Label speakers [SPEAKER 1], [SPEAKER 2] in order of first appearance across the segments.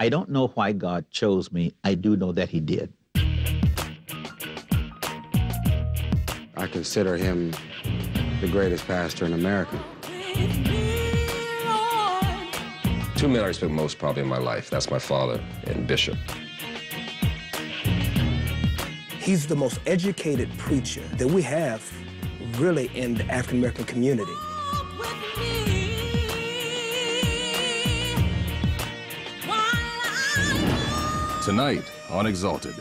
[SPEAKER 1] I don't know why God chose me. I do know that he did.
[SPEAKER 2] I consider him the greatest pastor in America.
[SPEAKER 3] Two men I respect most probably in my life. That's my father and Bishop.
[SPEAKER 4] He's the most educated preacher that we have really in the African-American community.
[SPEAKER 3] Tonight on Exalted,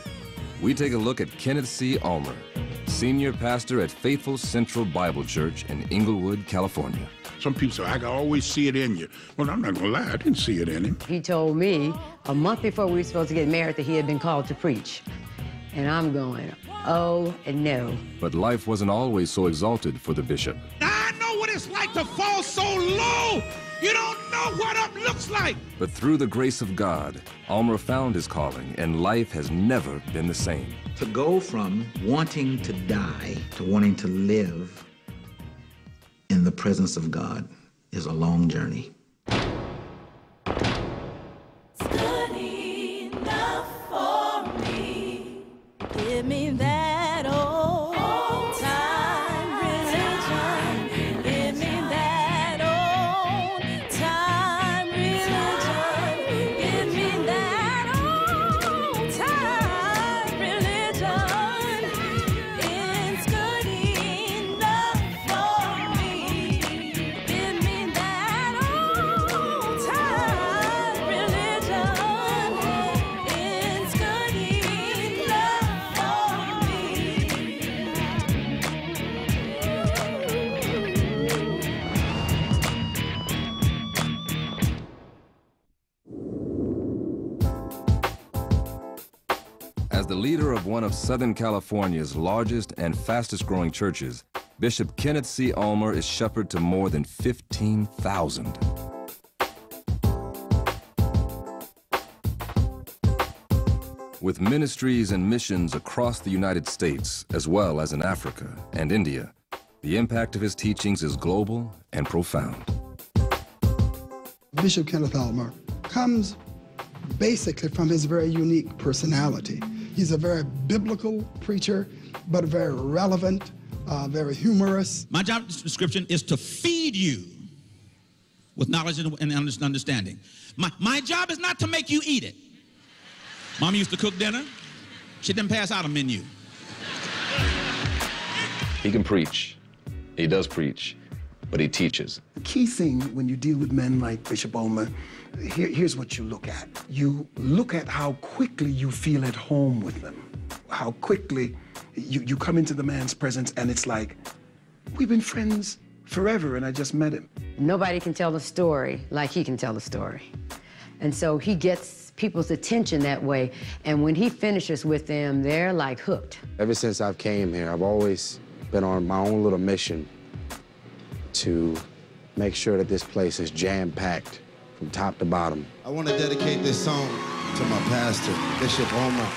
[SPEAKER 3] we take a look at Kenneth C. Ulmer, senior pastor at Faithful Central Bible Church in Inglewood, California.
[SPEAKER 5] Some people say, I can always see it in you. Well, I'm not gonna lie, I didn't see it in him.
[SPEAKER 6] He told me a month before we were supposed to get married that he had been called to preach. And I'm going, oh, no.
[SPEAKER 3] But life wasn't always so exalted for the bishop.
[SPEAKER 5] I know what it's like to fall so low. You don't know what up looks like.
[SPEAKER 3] But through the grace of God, Ulmer found his calling, and life has never been the same.
[SPEAKER 1] To go from wanting to die to wanting to live in the presence of God is a long journey.
[SPEAKER 7] Study enough for me. Give me that old time religion. Give me that old time religion. Give me that old time religion. It's good enough for me. Give me that old time religion. It's good enough for me.
[SPEAKER 3] As the leader of one of Southern California's largest and fastest growing churches, Bishop Kenneth C. Ulmer is shepherd to more than 15,000. With ministries and missions across the United States, as well as in Africa and India, the impact of his teachings is global and profound.
[SPEAKER 8] Bishop Kenneth Ulmer comes basically from his very unique personality. He's a very biblical preacher, but very relevant, very humorous.
[SPEAKER 9] My job description is to feed you with knowledge and understanding. My job is not to make you eat it. Mom used to cook dinner. She didn't pass out a menu.
[SPEAKER 3] He can preach. He does preach, but he teaches.
[SPEAKER 4] The key thing when you deal with men like Bishop Ulmer, here's what you look at. You look at how quickly you feel at home with them, how quickly you come into the man's presence and it's like, we've been friends forever and I just met him.
[SPEAKER 6] Nobody can tell the story like he can tell the story. And so he gets people's attention that way. And when he finishes with them, they're like hooked.
[SPEAKER 2] Ever since I've came here, I've always been on my own little mission to make sure that this place is jam-packed from top to bottom.
[SPEAKER 10] I want to dedicate this song to my pastor, Bishop Ulmer.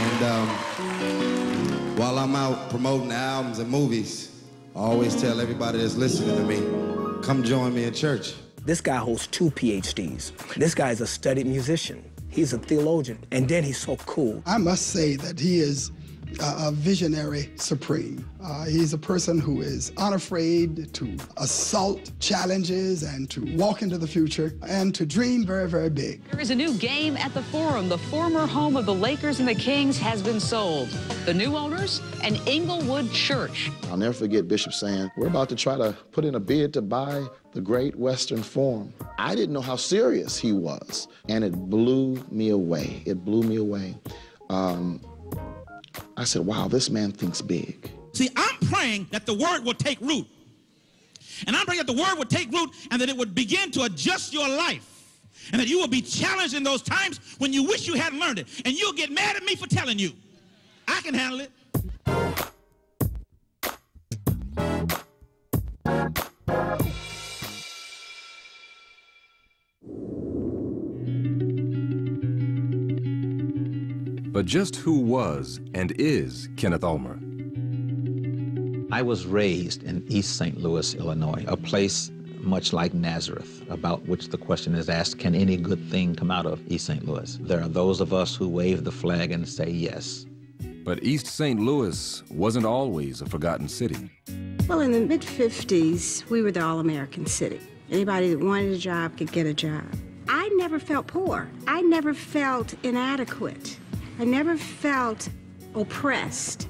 [SPEAKER 10] And while I'm out promoting the albums and movies, I always tell everybody that's listening to me, come join me in church.
[SPEAKER 4] This guy holds 2 PhDs. This guy is a studied musician. He's a theologian, and then he's so cool.
[SPEAKER 8] I must say that he is a visionary supreme. He's a person who is unafraid to assault challenges and to walk into the future and to dream very, very big.
[SPEAKER 11] There is a new game at the Forum. The former home of the Lakers and the Kings has been sold. The new owners, an Inglewood church.
[SPEAKER 12] I'll never forget Bishop saying, we're about to try to put in a bid to buy the Great Western Forum. I didn't know how serious he was, and it blew me away. It blew me away. I said, wow, this man thinks big.
[SPEAKER 9] See, I'm praying that the word will take root. And I'm praying that the word would take root and that it would begin to adjust your life. And that you will be challenged in those times when you wish you hadn't learned it. And you'll get mad at me for telling you. I can handle it.
[SPEAKER 3] But just who was and is Kenneth Ulmer?
[SPEAKER 1] I was raised in East St. Louis, Illinois, a place much like Nazareth, about which the question is asked, can any good thing come out of East St. Louis? There are those of us who wave the flag and say yes.
[SPEAKER 3] But East St. Louis wasn't always a forgotten city.
[SPEAKER 13] Well, in the mid-50s, we were the all-American city. Anybody that wanted a job could get a job. I never felt poor. I never felt inadequate. I never felt oppressed,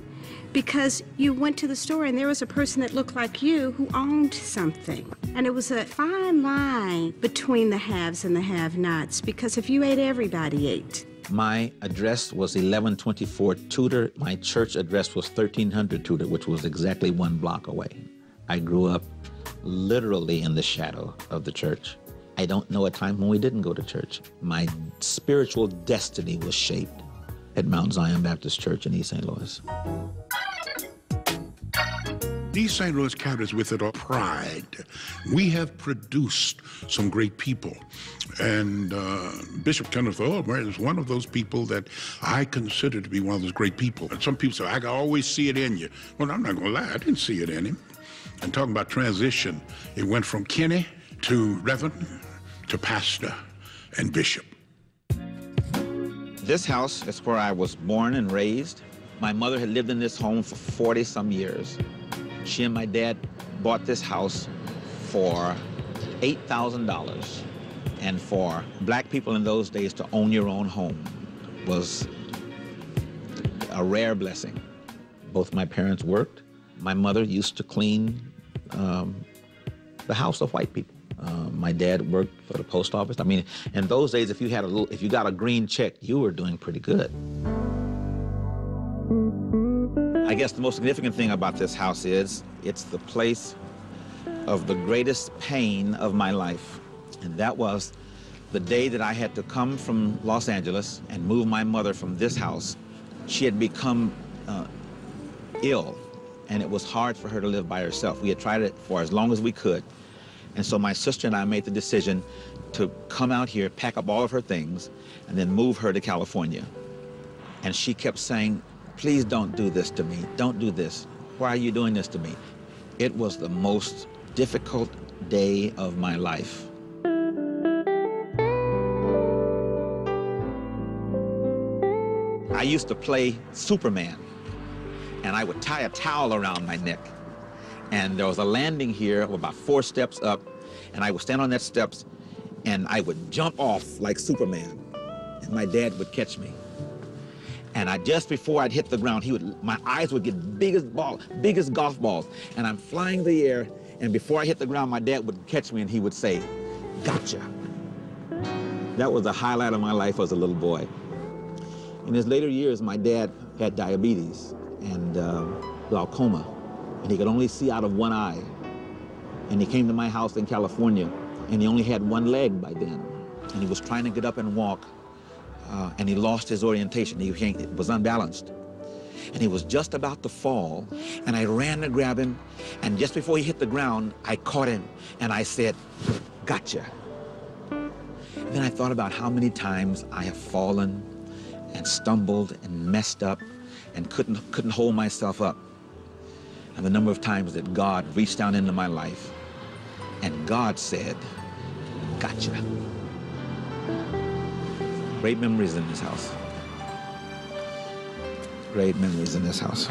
[SPEAKER 13] because you went to the store and there was a person that looked like you who owned something. And it was a fine line between the haves and the have-nots, because if you ate, everybody ate.
[SPEAKER 1] My address was 1124 Tudor. My church address was 1300 Tudor, which was exactly 1 block away. I grew up literally in the shadow of the church. I don't know a time when we didn't go to church. My spiritual destiny was shaped at Mount Zion Baptist Church in East St. Louis.
[SPEAKER 5] East St. Louis carries with it a pride. We have produced some great people. And Bishop Kenneth Ulmer is one of those people that I consider to be one of those great people. And some people say, I can always see it in you. Well, I'm not gonna lie, I didn't see it in him. And talking about transition, it went from Kenny to Reverend to pastor and bishop.
[SPEAKER 1] This house is where I was born and raised. My mother had lived in this home for 40-some years. She and my dad bought this house for $8,000. And for black people in those days to own your own home was a rare blessing. Both my parents worked. My mother used to clean the house of white people. My dad worked for the post office. I mean, in those days, if you got a green check, you were doing pretty good. I guess the most significant thing about this house is it's the place of the greatest pain of my life. And that was the day that I had to come from Los Angeles and move my mother from this house. She had become ill, and it was hard for her to live by herself. We had tried it for as long as we could. And so my sister and I made the decision to come out here, pack up all of her things, and then move her to California. And she kept saying, please don't do this to me. Don't do this. Why are you doing this to me? It was the most difficult day of my life. I used to play Superman, and I would tie a towel around my neck. And there was a landing here about 4 steps up, and I would stand on that steps, and I would jump off like Superman, and my dad would catch me. And just before I'd hit the ground, my eyes would get biggest golf balls, and I'm flying in the air, and before I hit the ground, my dad would catch me, and he would say, gotcha. That was the highlight of my life as a little boy. In his later years, my dad had diabetes and glaucoma, and he could only see out of one eye. And he came to my house in California, and he only had one leg by then. And he was trying to get up and walk, and he lost his orientation. He was unbalanced. And he was just about to fall, and I ran to grab him, and just before he hit the ground, I caught him, and I said, gotcha. And then I thought about how many times I have fallen and stumbled and messed up and couldn't hold myself up. And the number of times that God reached down into my life and God said, gotcha. Great memories in this house. Great memories in this house.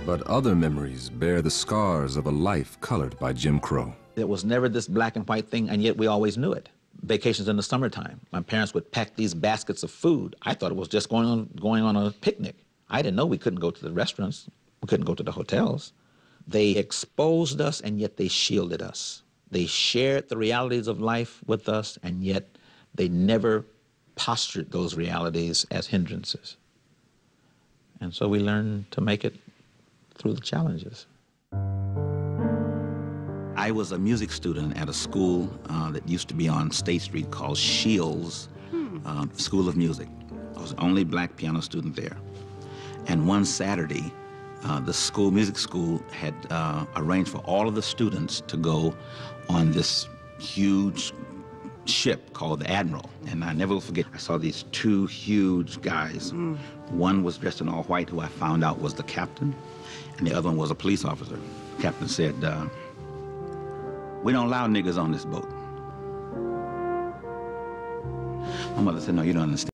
[SPEAKER 3] But other memories bear the scars of a life colored by Jim Crow.
[SPEAKER 1] It was never this black and white thing, and yet we always knew it. Vacations in the summertime. My parents would pack these baskets of food. I thought it was just going on a picnic. I didn't know we couldn't go to the restaurants. We couldn't go to the hotels. They exposed us, and yet they shielded us. They shared the realities of life with us, and yet they never postured those realities as hindrances. And so we learned to make it through the challenges. I was a music student at a school that used to be on State Street called Shields School of Music. I was the only black piano student there. And one Saturday, the music school had arranged for all of the students to go on this huge ship called the Admiral. And I never will forget, I saw these 2 huge guys. One was dressed in all white, who I found out was the captain, and the other one was a police officer. The captain said,
[SPEAKER 14] We don't allow niggas on this boat. My mother said, no, you don't understand.